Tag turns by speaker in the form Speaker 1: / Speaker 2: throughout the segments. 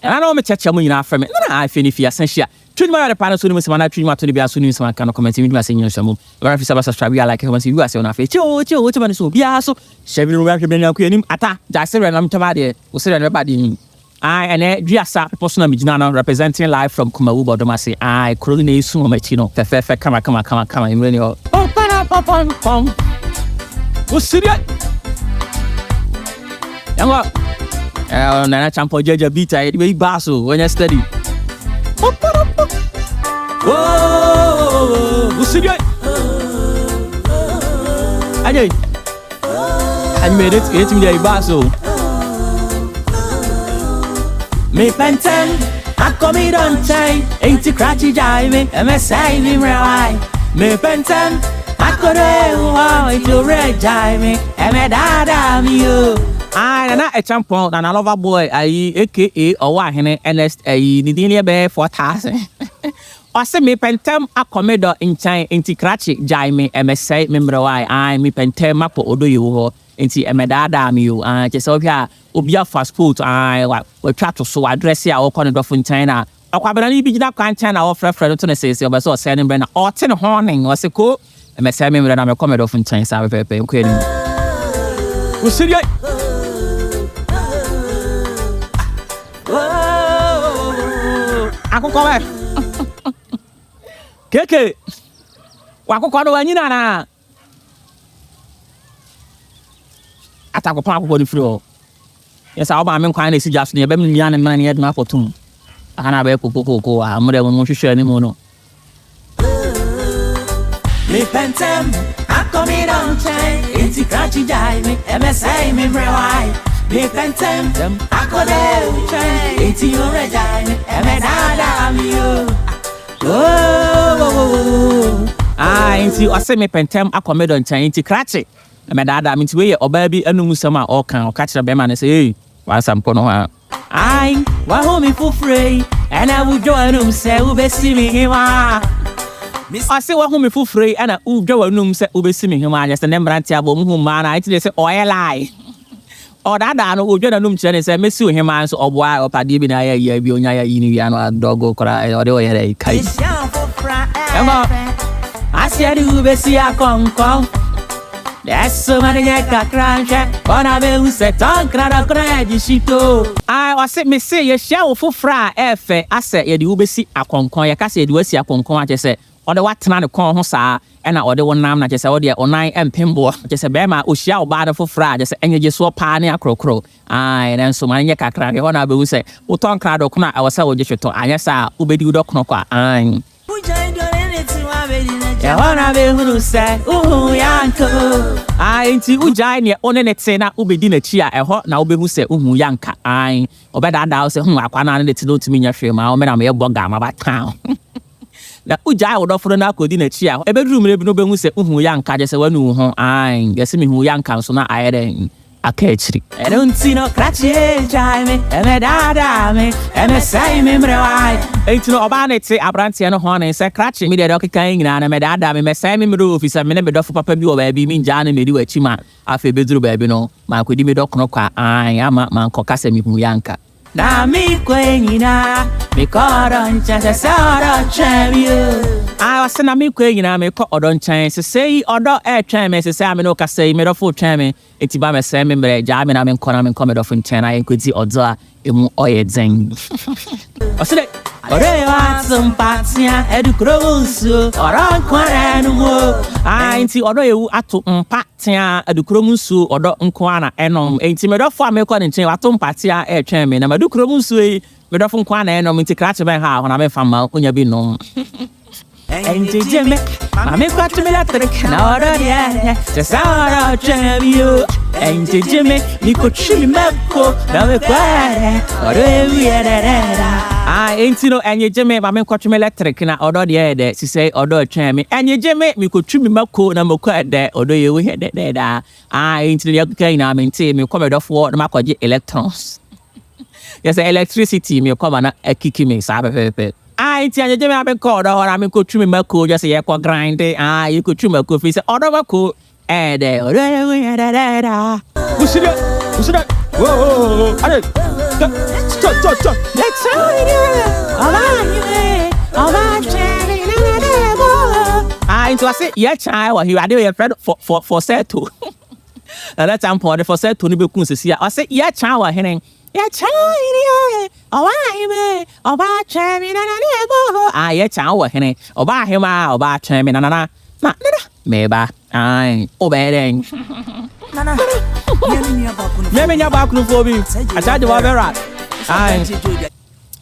Speaker 1: I know me check your money from it. I finish your essential. Treat my panel soon as I treat my to the Bias soon as I can comment with my senior some. Or if you subscribe, I like it you are on a face. What man so be also. Chevy recommend him at that's and I'm Tamadi. Who said everybody. I and Giasa personal Mijana representing live from Kumawu Bodomasi. I couldn't name soon Machino. Fefe, come in radio. Oh, what's serious? Young Nana Champo Jaja Bita, it be Basso when you study. Whoa, what's it? I made it, it's me a Basso. Me Penton, I come in on time, ain't you cratchy jive, and I say me right. Me Penton, I could have to red jive, and I dad you. I na Acheampong and a lover boy, Ayiah, aka Ayiah, Ernest, Nidinia Bear 4,000. Or say me pentem a comedo in China, inti cratchy, Jaime, MSA, member I, me pentem Meko Odo inti Emedada you, just over here, Ubia fast food, I will try to so address ya or corner from China. Or Quabani be that kind China or friend to say, so I sending Brenna or 10 horning or so cool. MSA member and I'm a comedo from China, so I will pay. What's it? Aku kau Keke, waku kau doa ni nana. Ataku pun aku body flow. Ya saya abang kau ni si jas ni, bem ni ane mana ni ada apa tu? Akan ada kuku, amre orang mesti share ni mono. Me pentem, aku mi dong cai, inti cratchy jai me, MSA me mrewai. Me pentem, aku deh cai, inti ore jai me, MSA you. Oh, inti ose me pentem aku mi dong cai, inti cratchy. MSA inti we o baby anu musama o kan o catch the bema ne say, hey, wasam kono ha. Wa home for free, and I will join say ube see me hiwa. I say what home for free and I will go and say ube see me hiwa. Just the number antiabo mumana. I say oil lie. Or that I know Ujana Num Chen say, Miss him answer or why or Padibina, Bionia, Iniano, Dogo, cry, or the way I said, you be see a con. That's so many crunch. On a bell set on cry, she told. I was say, Miss say, a shell for fry, F. I said, you be see a con, I can say, you see a con, I just said, or the what not a con, Hosa. And I order one name, just order online and pimbo, just a bema, who shall bother for fry, just and you just swap pani a crow. Aye, then so many crack, one I will say, Uton crowd or crack, I was so just to Ayiah, Ubedu Doknoka, aye. Ya wana be hunu say, yanko. Aye, inti ujai ni one net say na ubedi na chia eho na ubehu say yanka. Aye, obeda da say akwana na leti no timi nya hwe ma o me na me boga ma ba town. Na ujai wodo foro na akodi na chia e be room no behu say yanka je say wanu ho. Aye, gese me yanka so na ayere akechiri. I don't see no cratchy jai me, me dada me, me say me mrewai. Ain't no about say abranti no horn say cratchy me de dokikan na me dada me say me mru officer me ne be do for papa bi o baby me jana me di wachima afi beduru baby no ma kodi me dokno kwa ai ama man kokase me yanka. Na mi kwenyina me Odo Nkyen se Odo Champion. I was na mi kwenyina me Odo Nkyen se say Odo twan me se say me no ka say me do fo twan me enti ba me say me mre ja me na me nkona me come do fo Nkyen na enkodi Odo a emu oye zen. Osile ore wa simpatia edukromunsu Odo Nkyen no enti Odo ewu ato mpatia edukromunsu Odo Nkyen enom enti me do fo me Odo Nkyen ato mpatia twan me na edukromunsu e me do fo Nkyen enom enti kratche ben ha na me fama onya bi no. Enti jeme mame kwatu me la trick na Odo yeah just Odo Champion. Enti jeme ni ko chimi Meko na me kware Odo ewie da enti no enye jeme mame kwatu me la trick na Odo yeah de si say Odo Champion. Enye jeme mi ko chimi Meko na me kware de Odo ewie da enti no yakukai na me nti me come do for na makoje electrons. Yes electricity me come na ekiki me sa pepe. Enti anya jeme abe ko do hora me ko twumi Meko just ye ko grind you ko twumi Meko fi say Odo Meko de Odo da. Usida Oh, ade. Cho. Next into I say, yeah, child, or he had a friend for settle. That time for the for settle to be kunsi. I say, yeah, child, henning. Yeah, child, oh, by chairman, I yeah, child, henning, or by him, or by chairman, and maybe I obeying. Maybe your back for me. I tried to have a rat.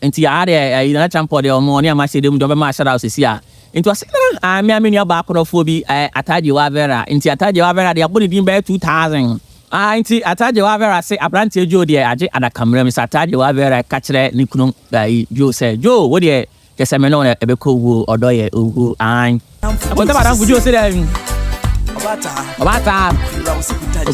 Speaker 1: Into I Acheampong the morning, I say, don't my shout out this year. Into a second, I mean your back of phobia. I tried you have vera. Into I tried you have vera, they are putting in by 2,000. I tried you have vera, say, I plan to Joe, dear, I and come, I tried you have vera, catch that Nikunum, Joe said, Joe, what dear, just a man on a beco or doye, who I. What about would you say that? About time.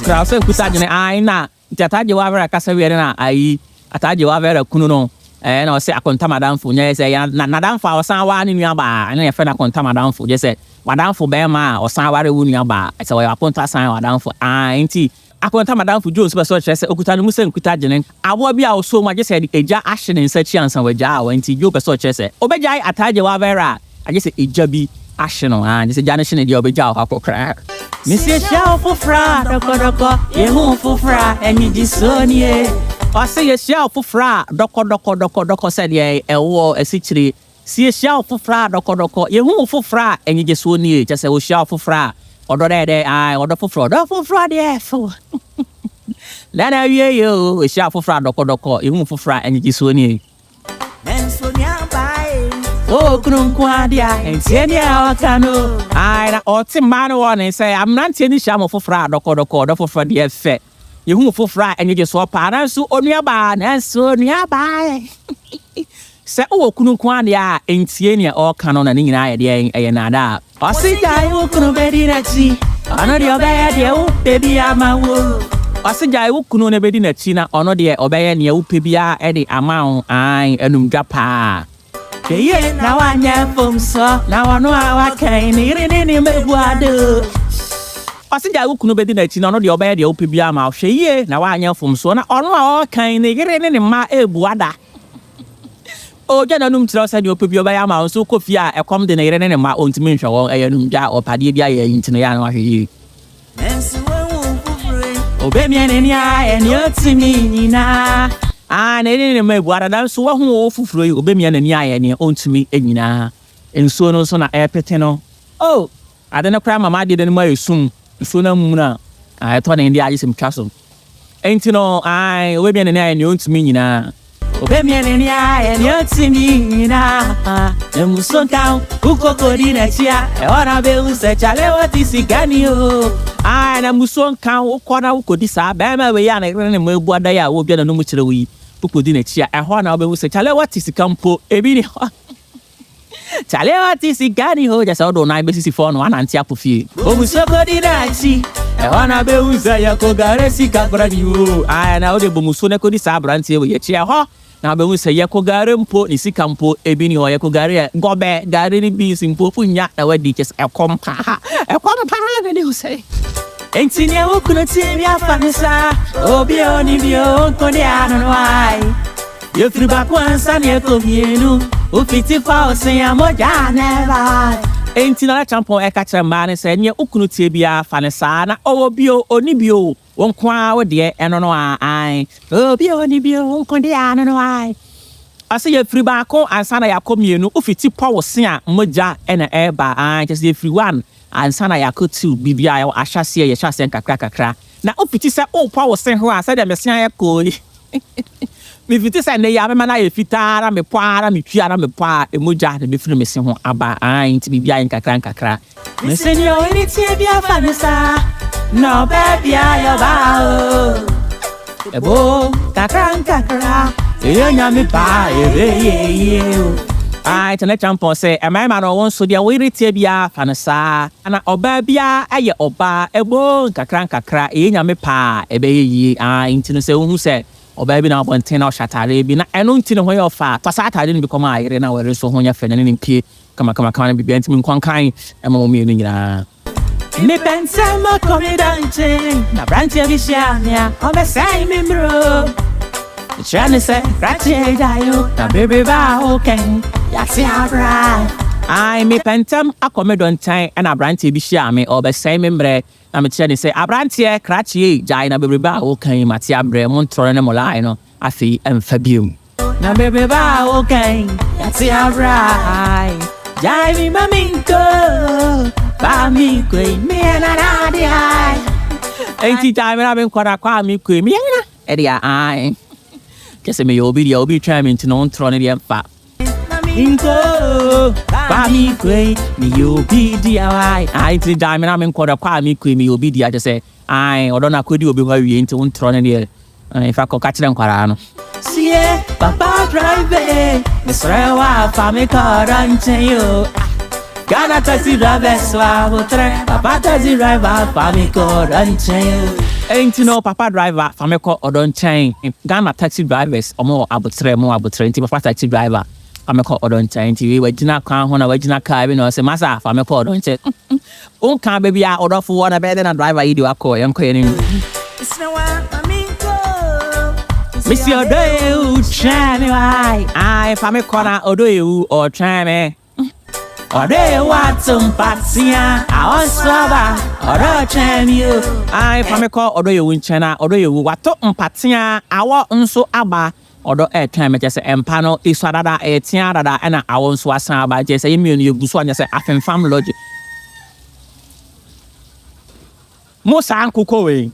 Speaker 1: Crowd said, I na. I tried you have vera, Cassavera, I tried you have vera, Kuno. And I say, I can't madam for yes, Nadam for someone in your bar, and I friend I can't madam for just said, Madam for Bema or someone in your bar. So I want to sign down for I can't madam for Jones, but such as Okutan and Kutajan. I will be out so much, said a jar action in such chance and with jar and you per such as Obejai, I tied you vera. I just say a jubby action on this generation in your bejar for crack. Monsieur Shell for fra, you move for fra, and you disown. I say a shell for fra, doko said, yea, a war, a city. See a shell for fra, doko, you move for fra, and you just won't need just a shell for fra, or the day I order for fra, yeah, for. Then I hear you, a shell for fra, doko, you move for fra, and you just won't need. Oh, Krunquadia, and Senia Cano. I ought to man one and say, I'm not any sham for fra, doko, for fra, dear fet. You move for fry and you just swap parents so on your bar and so nearby. Say, oh, Krunquadia, ain't Senia or canon and in idea, a nada. I say, I will come bed at sea. I know your bed, you baby, I'm a wool. I say, I will come on bed in a china, or no dear, obey and you pibia, Eddie amount, I and Gapa. Yeah, now I am from so, now I know how I can hear any water. I said, I couldn't be in a chin on your bed, the OPBA mouth. She, now I am from so, now all kind of getting in my buada. Oh, Janum said you put your bayama, so coffee, I come the name in my own dimension, or a nunja or padia into the Yano. Obey me and you're to me, na. I didn't make what I done so awful for you, obey me and your own to me, and and so no son air peteno. Oh, I don't know, cry my didn't my soon. Sooner Muna, I thought in the ice in castle. Ain't you know, I will be an eye and you to me now. Obey me and you're to me now. And we so down, who could in a chair, and what I will say, what is it, Ganio? I am so count, corner who could decide, Bama, way and I ran a more what I will get a number to the wee, who could in a chair, and what I will say, what is the campo, a bit. Chale what is it Ganio? Just out on 9 basis for one and Tiapufi. Oh, so good in I see. I wanna be with a Yakogaresi Cabradu. I know the Bumusuna could disabranti with a chair. Now be with a Yakogarum po, Nisi Campo, Ebini or Yakogaria, Gobe, Gary bees in Popunya, where ditches a compa. A compa, you say. Ain't seen you couldn't see me a fanasa. Oh, be on your own, why? You threw back once and you could you. O 50,000 amoja never. Ain't in Acheampong catch a man and said, you couldn't be a fanisana or bio or nibio. One quaw dear and no I. Oh, bio nibio, condiana no I. I say a free barco and sana ya come you know, 50 power singer, moja and an air bar. I just the free one and sana ya could too be via or chassis, your chassis and crack. Now, 50 said, oh, power sing who I said, I'm a singer cold. Me fiti say ne ya me na ye fitara me poara me tuara me poa emoja de be firi me se ho aba an ti bibia en kakra me se ni o ni tie bia fa me sa no ba bia yo ba o ebo kakra e nya me pa e ai tene Acheampong say e mai ma no won so dia we ri tie bia fa ne sa ana oba bia aye oba ebo kakra e nya me pa e be yi ai ntino se hu say or baby now one 10 or shattered be not I don't know where you're fat. I didn't become my arena where so when you're feeling in key. Come on, be bent in one kind and more meaning. Me pensem Meko Odo Nkyen. Na branche bishania, obesai me bro. Chane se, rache dayo, na baby ba okay. Yasi abra. I me pensem Meko Odo Nkyen, and a branche bishia me, obesai me bre. Na me chane se, abranche, krachi, jai na baby ba okay, matia bre, montrone mola, no. Afi fabium. Na baby ba okay, yasi abra. Jai mi maminko. Family queen, me and I, ain't time I've been quite a family queen, me and I. Guess me, you'll be trying to non throne the fat. Inko, family queen, me, you'll be DIY. I ain't time I've been quite a family queen, me, you'll be the just say, I or don't I could you be where you into one throne here. If I could catch them, Quarano. See, Papa drive it, Miss Rewa, family car, you. Ghana taxi driver swabotare, Papa taxi driver, Meko Odo Nkyen. Ain't you know Papa driver, Meko Odo Nkyen. Ghana taxi drivers, or more abotre, Papa taxi driver, Meko Odo Nkyen. TV, we did not come on a original car, you know, say, Massa, Meko Odo Nkyen. Oh, can't be a order for one better than a driver, you do a call, I'm calling. It's no one, Miss your day, Chani, I, Meko Odo or Chani. Ode watum patia, I want swaba, Odo Nkyen. I Meko Odo Nkyen, Odo watum patia, I want unso aba, Odo Nkyen, just empano, iswadada, tiada, and I want swasaba, just a immune, you buswan, just a family logic. Mosa uncle Coe.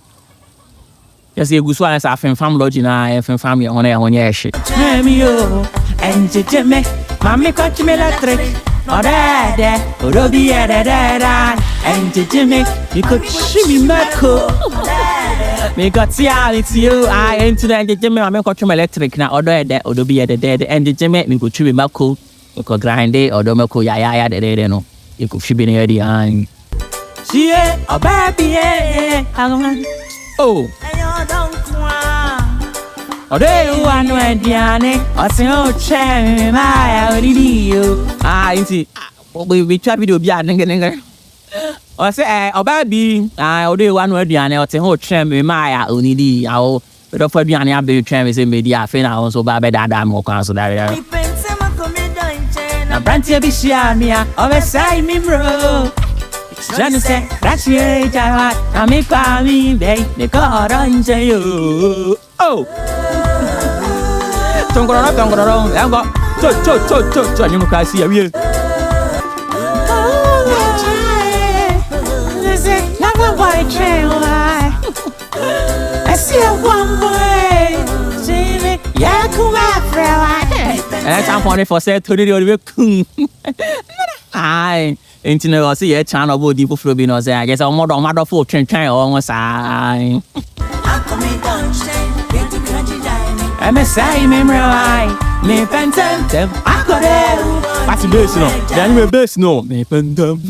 Speaker 1: Yes, you buswan as a family logic, and family on your shit. Cameo, and Jimmy, Mammy got me electric. Oda, Odobi, and Jimmy, you could shimmy Meko. Me got see how it's you. I into the Jimmy, I make you electric now. Oda, Odobi, and Jimmy, you could shimmy Meko. You could grind it, or Meko, Ayiah, the day, no. You could shimmy near the eye. See, a baby, oh. Ode one went Diane, or say, oh, Chen, I already you. See, we try to be a nigger. Or say, oh, baby, I Ode one went Diane, or say, oh, Chen, my only I'll but for Diane, I'll be Chen in media, Fina, also by that more council. A branch of Bishia, or a side me, bro. Johnny said, that's your Jai, I make family, they got on to you. Oh. Don't go around, I'm got to you can see a real. I see a one way. See me, yeah, come out, Acheampong for say to the I ain't no, I see a channel of people from being I guess I'm more than mother for train almost. I MSI memory, me pentem, I got it. What's the best no? Then we best no. Me pentem.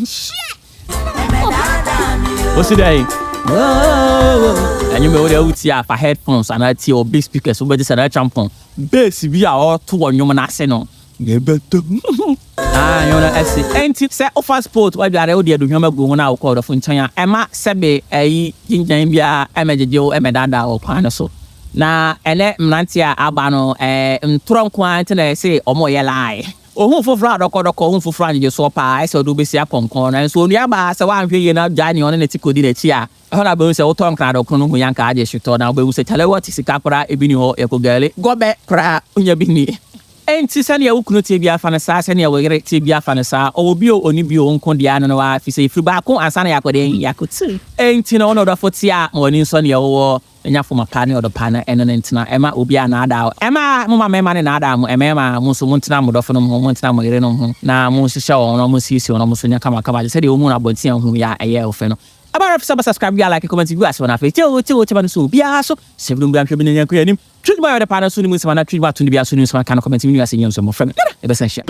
Speaker 1: What's the day? Whoa, and you know the UTI for headphones and I see your big speakers. So, but this is Acheampong. Best we are all two on human arsenal. You better. Ah, you know, I see. Ain't it say offer sport? Why are they do you go now? Call the Funchanya. Emma Sebe, a Jinjambia, Emma Emma or Panaso. Na ele mrantia abano ntron kwan te say omo ye lie ohun foforo adokodoko ohun foforo anje so pa se odo besi aponkon na so onua ba se wan hwe ye na jani on na tikodi na chi a hona be se woton kra adokon no yanka aje shito na be se tele what sika kra ebini ho ekogale gobe kra onya bini enti se na ya wukunu tie bia fa na sa se na ya wegere tie bia fa na sa obi o oni bi o nko dia no wa fi se ifri ba ko ansa na yakode yakotu enti na ono do fotia oni so na ya wo enya for my partner or the partner and then Emma obi anada Emma mama mema ne nada mo Emma mo so montina mo dofo no mo montina mo yere no ho na mo hihya wo no mo sisi no mo so nya kama se de omu na bontia hu ya eye ofe no aba subscribe ya like comment view as one afi ti ba no so bia so sevdum bia hwe bi nya kwanim treat my other partner so ni mo se na treat ba to ni bia so ni so kan comment view as yen so mo frame e be se hia